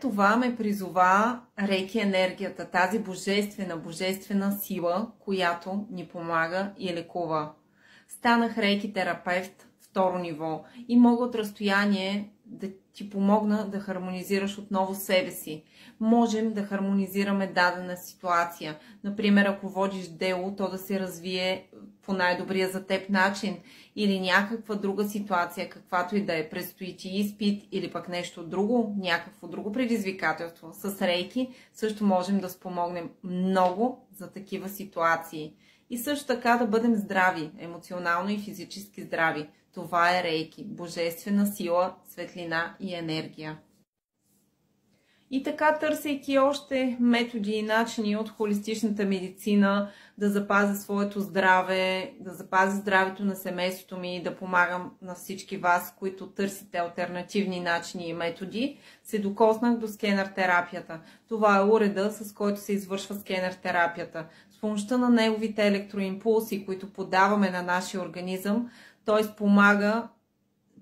Това ме призова рейки енергията, тази божествена сила, която ни помага и лекува. Станах рейки терапевт второ ниво и мога от разстояние да ти помогна да хармонизираш отново себе си. Можем да хармонизираме дадена ситуация. Например, ако водиш дело, то да се развие по най-добрия за теб начин, или някаква друга ситуация, каквато и да е, предстои ти изпит или пък нещо друго, някакво друго предизвикателство. С рейки също можем да спомогнем много за такива ситуации. И също така да бъдем здрави, емоционално и физически здрави. Това е рейки, божествена сила, светлина и енергия. И така, търсейки още методи и начини от холистичната медицина да запазя своето здраве, да запазя здравето на семейството ми и да помагам на всички вас, които търсите алтернативни начини и методи, се докоснах до скенер терапията. Това е уреда, с който се извършва скенер терапията. С помощта на неговите електроимпулси, които подаваме на нашия организъм, той спомага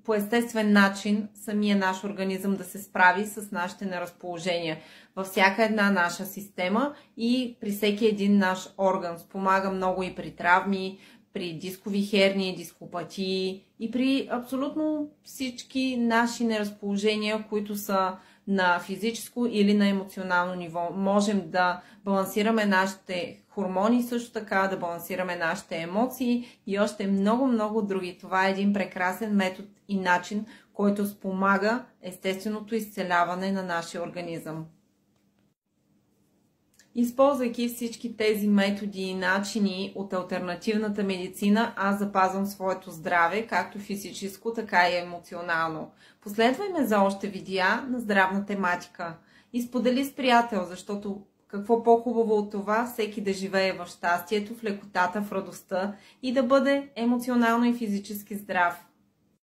по естествен начин самия наш организъм да се справи с нашите неразположения във всяка една наша система и при всеки един наш орган. Спомага много и при травми, при дискови хернии, дископатии и при абсолютно всички наши неразположения, които са на физическо или на емоционално ниво. Можем да балансираме нашите хормони, също така да балансираме нашите емоции и още много други. Това е един прекрасен метод и начин, който спомага естественото изцеляване на нашия организъм. Използвайки всички тези методи и начини от алтернативната медицина, аз запазвам своето здраве, както физическо, така и емоционално. Последвай ме за още видеа на здравна тематика и сподели с приятел, защото какво по-хубаво от това всеки да живее в щастието, в лекотата, в радостта и да бъде емоционално и физически здрав.